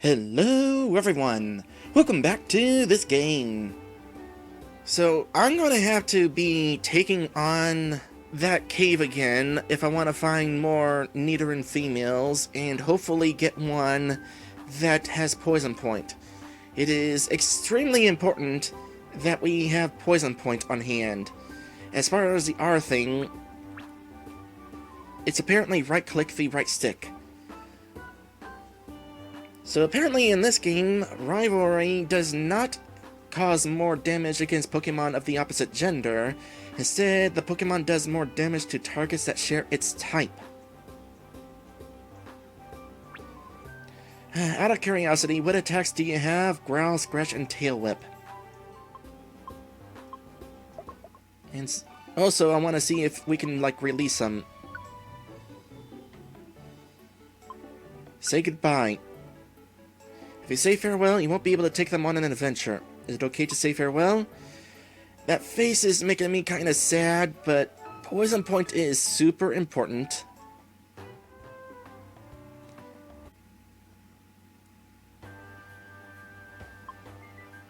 Hello everyone! Welcome back to this game. So I'm going to have to be taking on that cave again if I want to find more Nidoran females and hopefully get one that has Poison Point. It is extremely important that we have Poison Point on hand. As far as the R thing, it's apparently right click the right stick. So apparently in this game, rivalry does not cause more damage against Pokemon of the opposite gender. Instead, the Pokemon does more damage to targets that share its type. Out of curiosity, what attacks do you have? Growl, Scratch, and Tail Whip. And also, I want to see if we can, release them. Say goodbye. If you say farewell, you won't be able to take them on an adventure. Is it okay to say farewell? That face is making me kind of sad, but Poison Point is super important.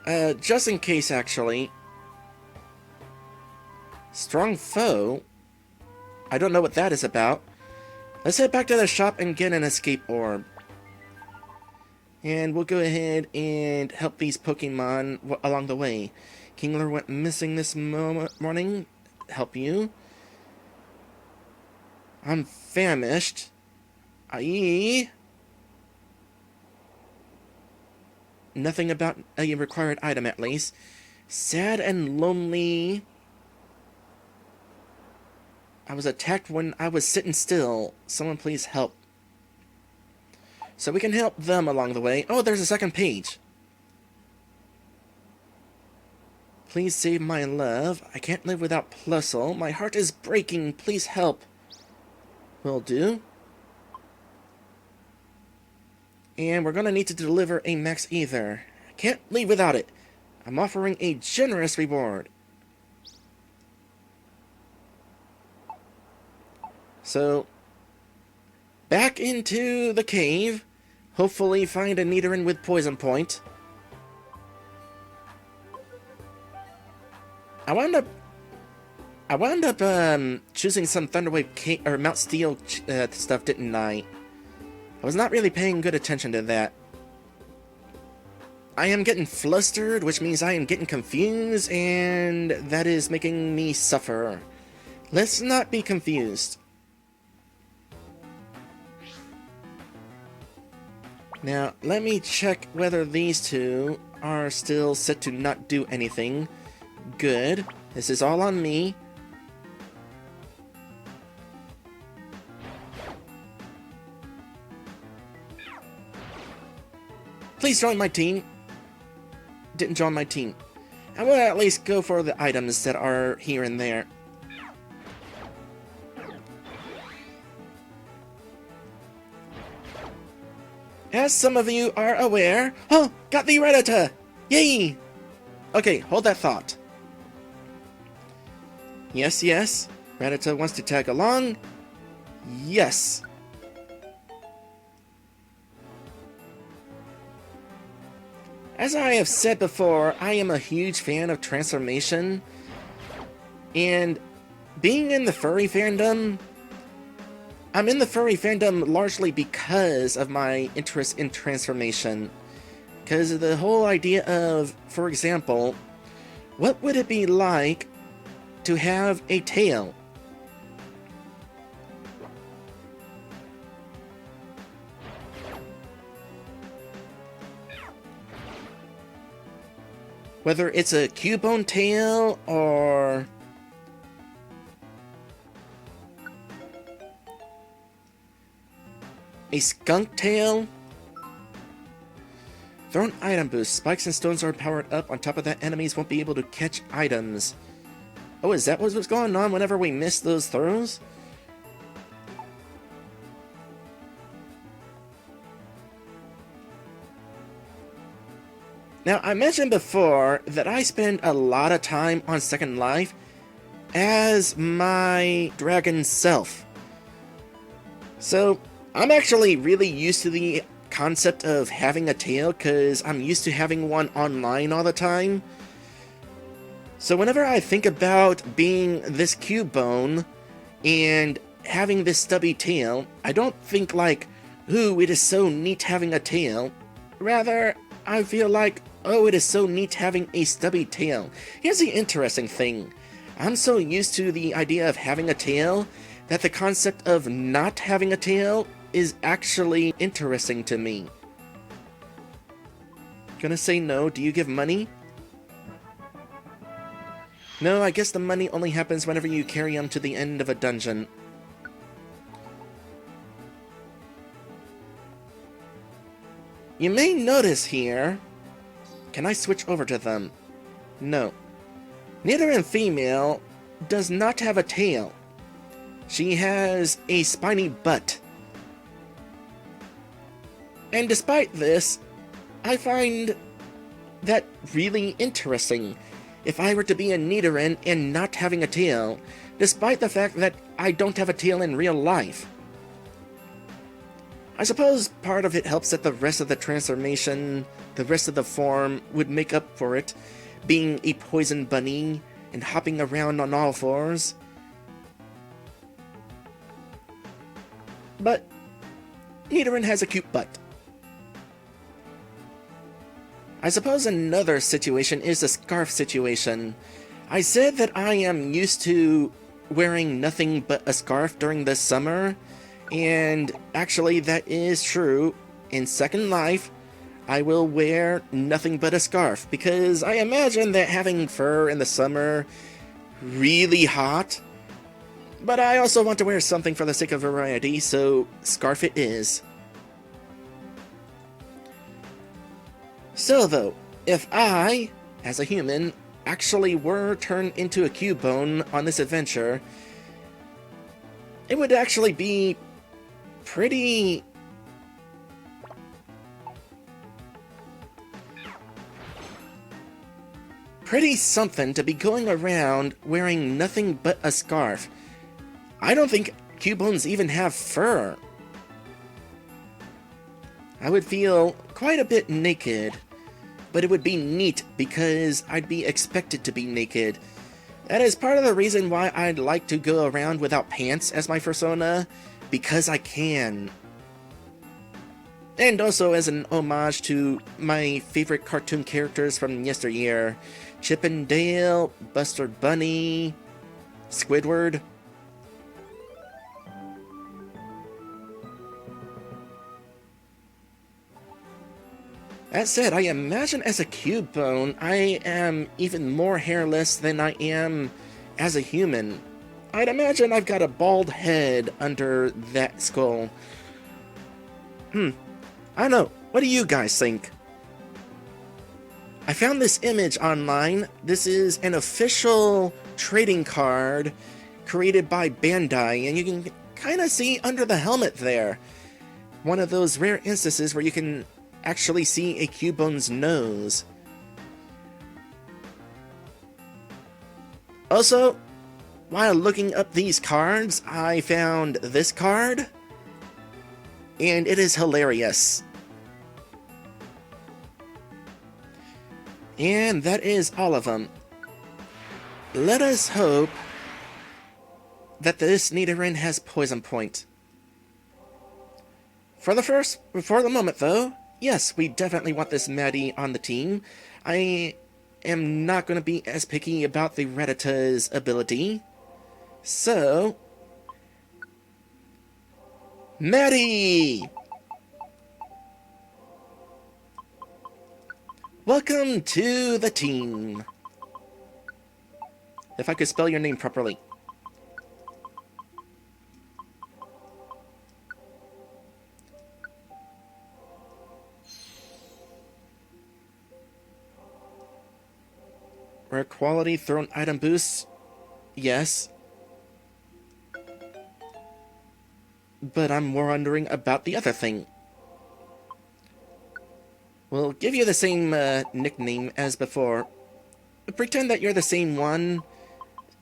Just in case, actually. Strong Foe? I don't know what that is about. Let's head back to the shop and get an escape orb. And we'll go ahead and help these Pokemon along the way. Kingler went missing this morning. Help you. I'm famished. I.e. nothing about a required item, at least. Sad and lonely. I was attacked when I was sitting still. Someone please help. So we can help them along the way. Oh, there's a second page. Please save my love. I can't live without Plusle. My heart is breaking. Please help. Will do. And we're going to need to deliver a Max Ether. I can't leave without it. I'm offering a generous reward. So, back into the cave. Hopefully find a Nidoran with Poison Point. I wound up choosing some Thunderwave or Mount Steel stuff, didn't I? I was not really paying good attention to that. I am getting flustered, which means I am getting confused, and that is making me suffer. Let's not be confused. Now, let me check whether these two are still set to not do anything. Good. This is all on me. Please join my team. Didn't join my team. I will at least go for the items that are here and there. As some of you are aware... Oh! Got the Rattata! Yay! Okay, hold that thought. Yes, yes. Rattata wants to tag along. Yes. As I have said before, I am a huge fan of transformation. And being in the furry fandom... I'm in the furry fandom largely because of my interest in transformation. Because of the whole idea of, for example, what would it be like to have a tail? Whether it's a Cubone tail or... a skunk tail? Thrown item boost. Spikes and stones are powered up. On top of that, enemies won't be able to catch items. Oh, is that what's going on whenever we miss those throws? Now, I mentioned before that I spend a lot of time on Second Life as my dragon self. So, I'm actually really used to the concept of having a tail because I'm used to having one online all the time. So whenever I think about being this Cubone and having this stubby tail, I don't think like, ooh, it is so neat having a tail. Rather, I feel like, oh, it is so neat having a stubby tail. Here's the interesting thing. I'm so used to the idea of having a tail that the concept of not having a tail is actually interesting to me. Gonna say no, do you give money? No, I guess the money only happens whenever you carry them to the end of a dungeon. You may notice here... Can I switch over to them? No. Nidoran female does not have a tail. She has a spiny butt. And despite this, I find that really interesting. If I were to be a Nidoran and not having a tail, despite the fact that I don't have a tail in real life. I suppose part of it helps that the rest of the transformation, the rest of the form, would make up for it, being a poison bunny and hopping around on all fours. But Nidoran has a cute butt. I suppose another situation is the scarf situation. I said that I am used to wearing nothing but a scarf during the summer, and actually that is true. In Second Life, I will wear nothing but a scarf, because I imagine that having fur in the summer really hot. But I also want to wear something for the sake of variety, so scarf it is. So though, if I, as a human, actually were turned into a Cubone on this adventure, it would actually be pretty something to be going around wearing nothing but a scarf. I don't think Cubones even have fur. I would feel quite a bit naked, but it would be neat because I'd be expected to be naked. That is part of the reason why I'd like to go around without pants as my persona, because I can. And also as an homage to my favorite cartoon characters from yesteryear, Chip and Dale, Buster Bunny, Squidward. That said, I imagine as a Cubone, I am even more hairless than I am as a human. I'd imagine I've got a bald head under that skull. I don't know. What do you guys think? I found this image online. This is an official trading card created by Bandai, and you can kind of see under the helmet there. One of those rare instances where you can actually see a Cubone's nose. Also, while looking up these cards, I found this card, and it is hilarious. And that is all of them. Let us hope that this Nidoran has Poison Point. For the moment though, yes, we definitely want this Maddie on the team. I am not going to be as picky about the Rattata's ability. So, Maddie! Welcome to the team. If I could spell your name properly. Rare quality, thrown item boosts? Yes. But I'm more wondering about the other thing. We'll give you the same nickname as before. Pretend that you're the same one,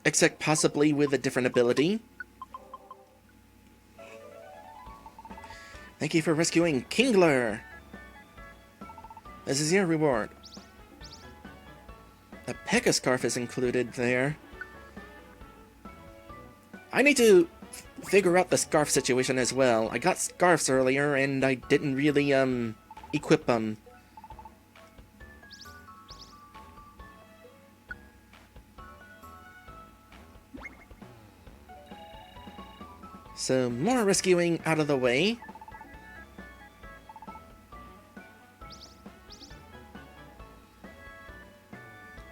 except possibly with a different ability. Thank you for rescuing Kingler. This is your reward. A Pekka scarf is included there. I need to figure out the scarf situation as well. I got scarves earlier and I didn't really, equip them. So, more rescuing out of the way.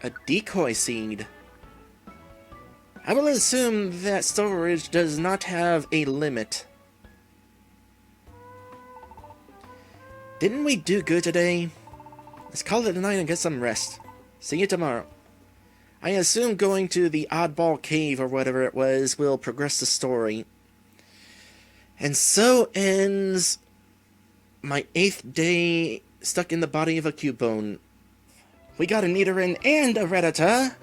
A decoy seed. I will assume that storage does not have a limit. Didn't we do good today? Let's call it a night and get some rest. See you tomorrow. I assume going to the oddball cave or whatever it was will progress the story. And so ends my 8th day stuck in the body of a Cubone. We got a Nidoran and a Rattata.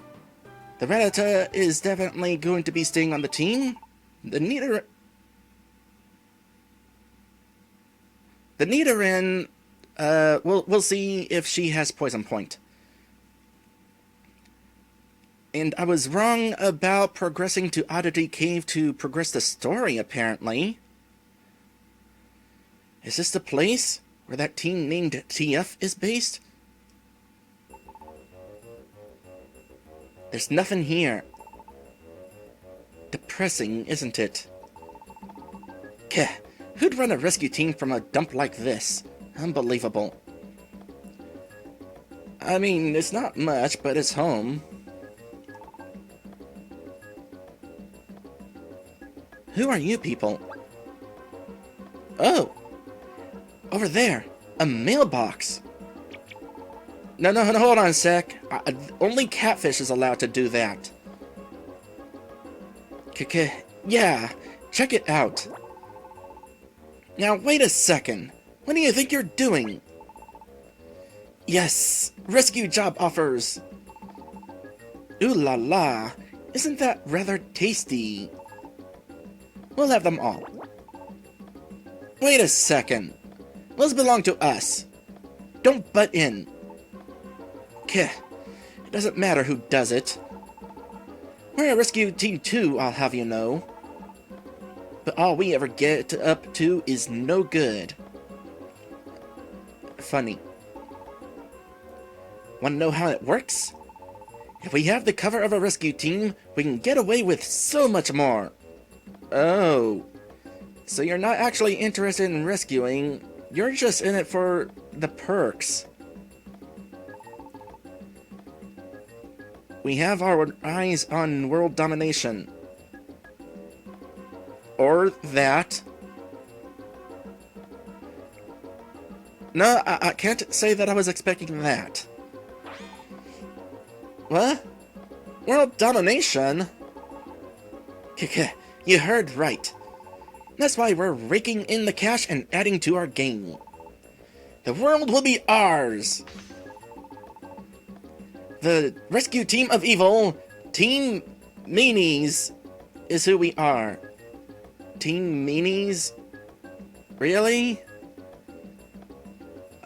The Rattata is definitely going to be staying on the team. The Nidoran, we'll see if she has Poison Point. And I was wrong about progressing to Oddity Cave to progress the story, apparently. Is this the place where that team named TF is based? There's nothing here. Depressing, isn't it? Keh, who'd run a rescue team from a dump like this? Unbelievable. I mean, it's not much, but it's home. Who are you people? Oh! Over there! A mailbox! No, hold on a sec. Only Catfish is allowed to do that. Yeah, check it out. Now, wait a second. What do you think you're doing? Yes, rescue job offers. Ooh la la, isn't that rather tasty? We'll have them all. Wait a second. Those belong to us. Don't butt in. It doesn't matter who does it. We're a rescue team too, I'll have you know. But all we ever get up to is no good. Funny. Want to know how it works? If we have the cover of a rescue team, we can get away with so much more. Oh. So you're not actually interested in rescuing, you're just in it for the perks. We have our eyes on world domination. Or that. No, I can't say that I was expecting that. What? World domination? You heard right. That's why we're raking in the cash and adding to our game. The world will be ours! The rescue team of evil, Team Meanies, is who we are. Team Meanies? Really?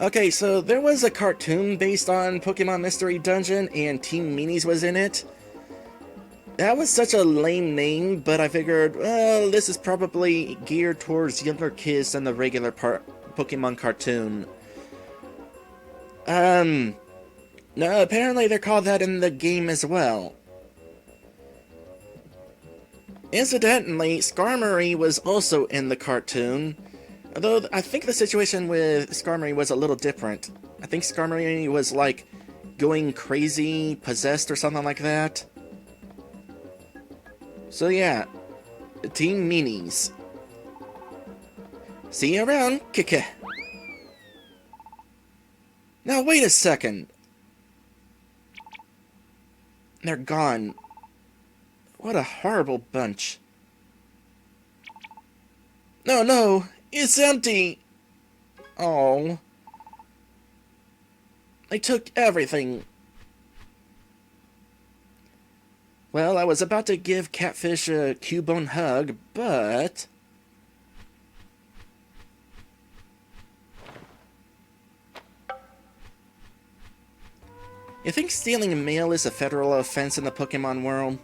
Okay, so there was a cartoon based on Pokemon Mystery Dungeon, and Team Meanies was in it. That was such a lame name, but I figured, well, this is probably geared towards younger kids than the regular Pokemon cartoon. No, apparently they're called that in the game as well. Incidentally, Skarmory was also in the cartoon, although I think the situation with Skarmory was a little different. I think Skarmory was, like, going crazy, possessed, or something like that. So yeah, Team Meanies. See you around, Kike. Now wait a second. They're gone. What a horrible bunch. No, it's empty. Oh. They took everything. Well, I was about to give Catfish a Cubone hug, but... You think stealing mail is a federal offense in the Pokemon world?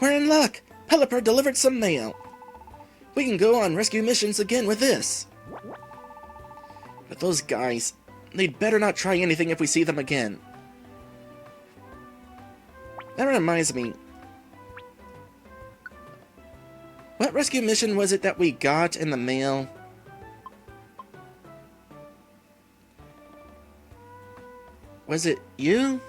We're in luck! Pelipper delivered some mail! We can go on rescue missions again with this! But those guys, they'd better not try anything if we see them again. That reminds me. What rescue mission was it that we got in the mail? Was it you?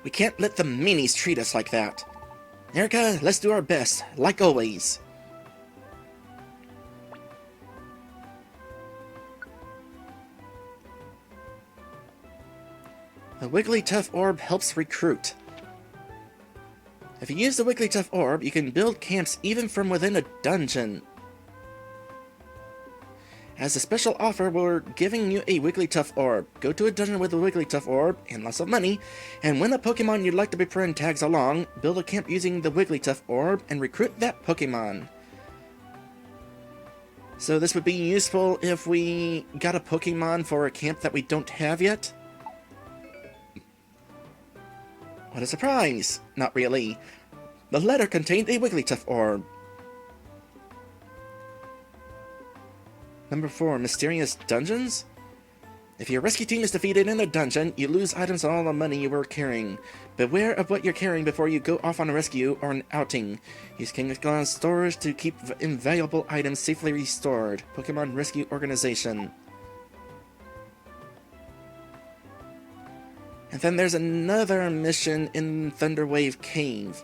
We can't let the meanies treat us like that. Erica, let's do our best, like always. The Wigglytuff Orb helps recruit. If you use the Wigglytuff Orb, you can build camps even from within a dungeon. As a special offer, we're giving you a Wigglytuff Orb. Go to a dungeon with a Wigglytuff Orb and lots of money, and when a Pokemon you'd like to befriend tags along, build a camp using the Wigglytuff Orb and recruit that Pokemon. So this would be useful if we got a Pokemon for a camp that we don't have yet? What a surprise! Not really. The letter contained a Wigglytuff Orb. Number 4, Mysterious Dungeons? If your rescue team is defeated in a dungeon, you lose items and all the money you were carrying. Beware of what you're carrying before you go off on a rescue or an outing. Use King's Glass storage to keep invaluable items safely restored. Pokemon Rescue Organization. And then there's another mission in Thunderwave Cave.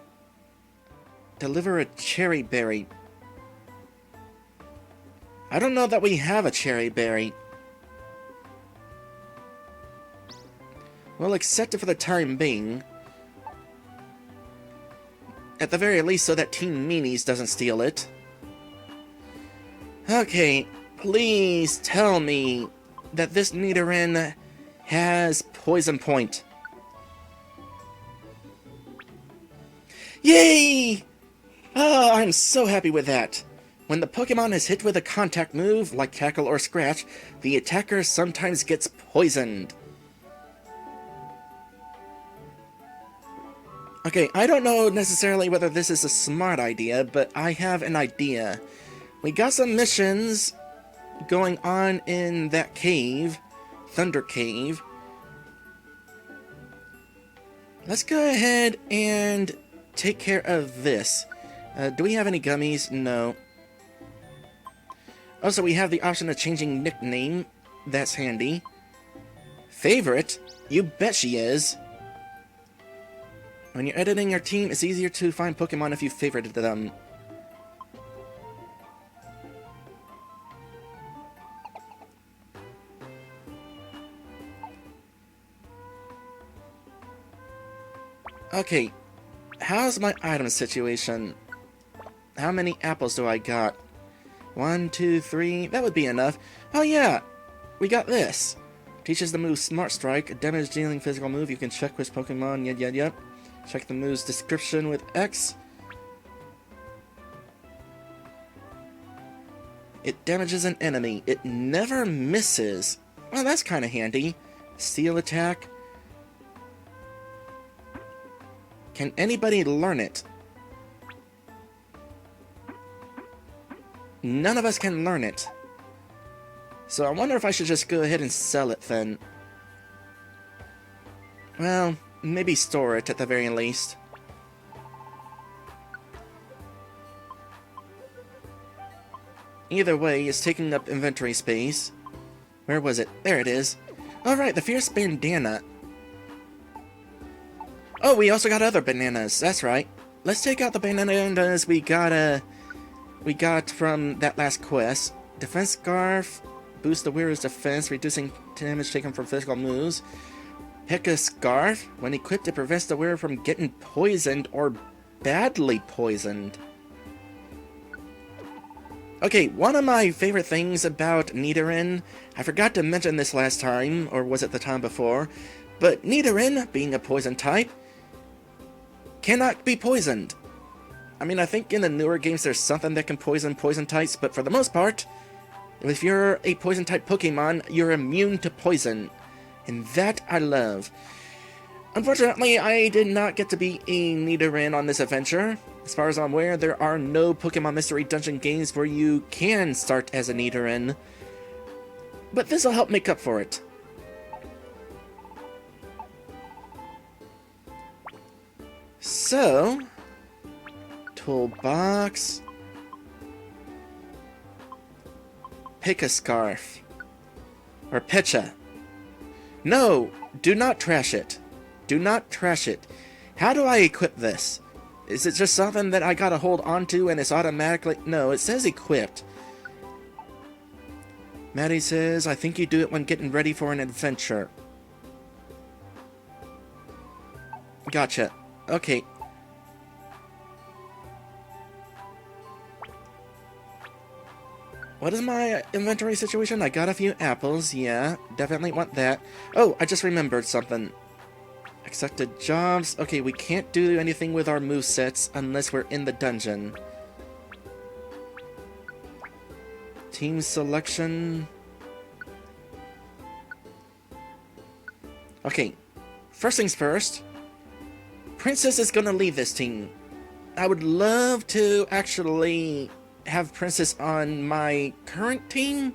Deliver a cherry berry. I don't know that we have a cherry berry. We'll accept it for the time being. At the very least, so that Team Meanies doesn't steal it. Okay, please tell me that this Nidoran has Poison Point. Yay! Oh, I'm so happy with that. When the Pokemon is hit with a contact move, like Tackle or Scratch, the attacker sometimes gets poisoned. Okay, I don't know necessarily whether this is a smart idea, but I have an idea. We got some missions going on in that cave, Thunder Cave. Let's go ahead and take care of this. Do we have any gummies? No. Also, we have the option of changing nickname. That's handy. Favorite? You bet she is. When you're editing your team, it's easier to find Pokemon if you favorited them. Okay, how's my item situation? How many apples do I got? 1, 2, 3, that would be enough. Oh yeah, we got this. Teaches the move Smart Strike, a damage-dealing physical move. You can check which Pokemon, yep. Check the move's description with X. It damages an enemy. It never misses. Well, that's kind of handy. Steel attack. Can anybody learn it? None of us can learn it. So I wonder if I should just go ahead and sell it then. Well, maybe store it at the very least. Either way, it's taking up inventory space. Where was it? There it is. Alright, the Fierce Bandana. Oh, we also got other bananas. That's right. Let's take out the bananas we got from that last quest. Defense Scarf. Boost the wearer's defense, reducing damage taken from physical moves. Pick a Scarf. When equipped, it prevents the wearer from getting poisoned or badly poisoned. Okay, one of my favorite things about Nidoran, I forgot to mention this last time, or was it the time before, but Nidoran, being a poison type, cannot be poisoned. I mean, I think in the newer games there's something that can poison types, but for the most part, if you're a poison-type Pokemon, you're immune to poison. And that I love. Unfortunately, I did not get to be a Nidoran on this adventure. As far as I'm aware, there are no Pokemon Mystery Dungeon games where you can start as a Nidoran. But this will help make up for it. So, toolbox. Pick a scarf. Or Pecha. No! Do not trash it. Do not trash it. How do I equip this? Is it just something that I gotta hold onto and it's automatically... No, it says equipped. Maddie says, I think you do it when getting ready for an adventure. Gotcha. Okay. What is my inventory situation? I got a few apples, yeah. Definitely want that. Oh, I just remembered something. Accepted jobs. Okay, we can't do anything with our movesets unless we're in the dungeon. Team selection. Okay, first things first. Princess is gonna leave this team. I would love to actually have Princess on my current team,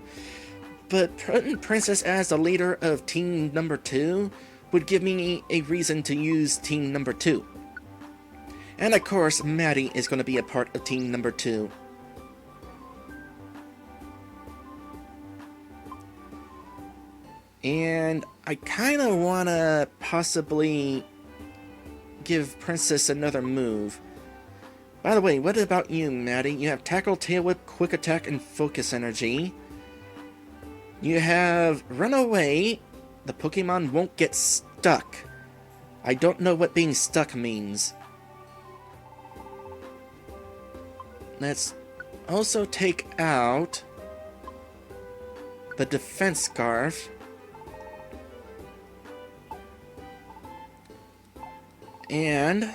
but putting Princess as the leader of team number 2 would give me a reason to use team number 2. And of course, Maddie is going to be a part of team number 2. And I kind of want to possibly give Princess another move. By the way, what about you, Maddie? You have Tackle, Tail Whip, Quick Attack, and Focus Energy. You have Run Away. The Pokemon won't get stuck. I don't know what being stuck means. Let's also take out the Defense Scarf. And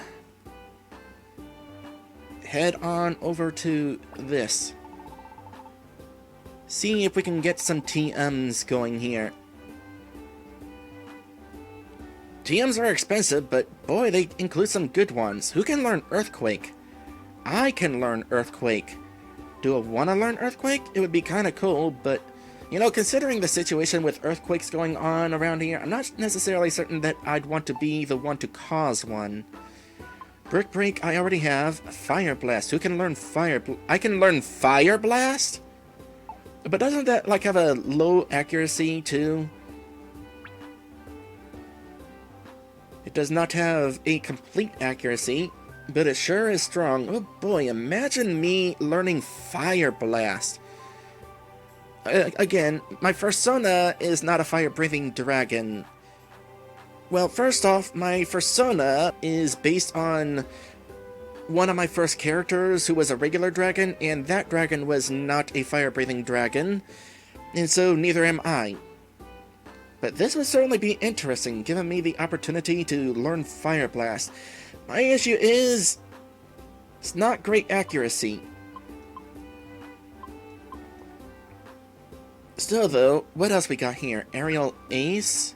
head on over to this. See if we can get some TMs going here. TMs are expensive, but boy, they include some good ones. Who can learn Earthquake? I can learn Earthquake. Do I want to learn Earthquake? It would be kind of cool, but, you know, considering the situation with earthquakes going on around here, I'm not necessarily certain that I'd want to be the one to cause one. Brick Break, I already have. Fire Blast. Who can learn Fire Blast? I can learn Fire Blast? But doesn't that, like, have a low accuracy, too? It does not have a complete accuracy, but it sure is strong. Oh boy, imagine me learning Fire Blast. Again, my Fursona is not a fire-breathing dragon. Well, first off, my Fursona is based on one of my first characters who was a regular dragon, and that dragon was not a fire-breathing dragon, and so neither am I. But this would certainly be interesting, giving me the opportunity to learn Fire Blast. My issue is, it's not great accuracy. Still though, what else we got here? Aerial Ace?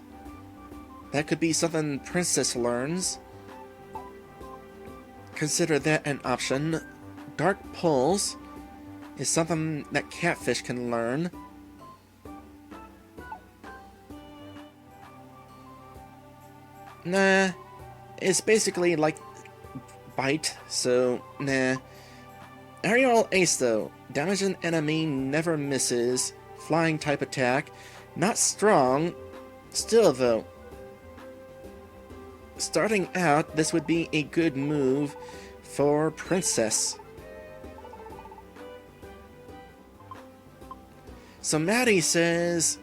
That could be something Princess learns. Consider that an option. Dark Pulse is something that Catfish can learn. Nah, it's basically like Bite, so nah. Aerial Ace though, damage an enemy never misses, flying type attack, not strong, still though. Starting out, this would be a good move for Princess. So Maddie says,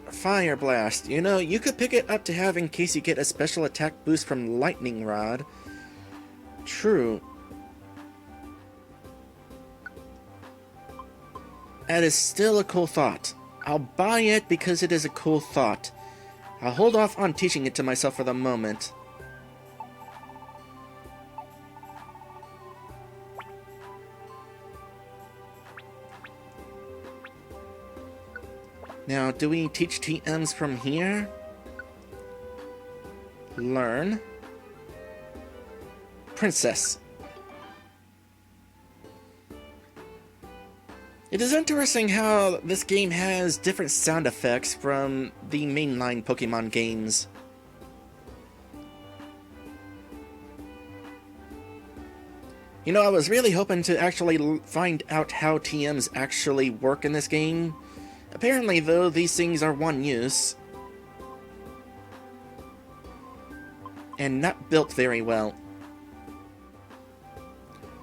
Fire Blast. You know, you could pick it up to have in case you get a special attack boost from Lightning Rod. True. That is still a cool thought. I'll buy it because it is a cool thought. I'll hold off on teaching it to myself for the moment. Now, do we teach TMs from here? Learn. Princess. It is interesting how this game has different sound effects from the mainline Pokemon games. You know, I was really hoping to actually find out how TMs actually work in this game. Apparently, though, these things are one use. And not built very well.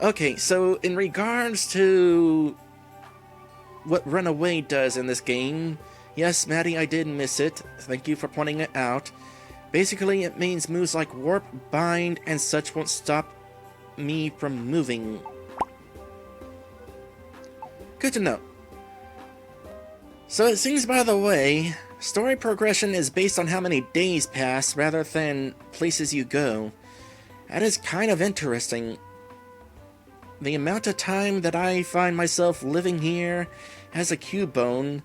Okay, so in regards to what Runaway does in this game, yes, Maddie, I did miss it. Thank you for pointing it out. Basically, it means moves like Warp, Bind, and such won't stop me from moving. Good to know. So it seems, by the way, story progression is based on how many days pass rather than places you go. That is kind of interesting. The amount of time that I find myself living here as a Cubone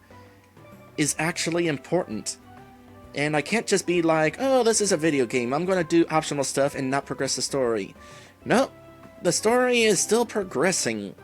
is actually important. And I can't just be like, oh, this is a video game, I'm gonna do optional stuff and not progress the story. Nope, the story is still progressing.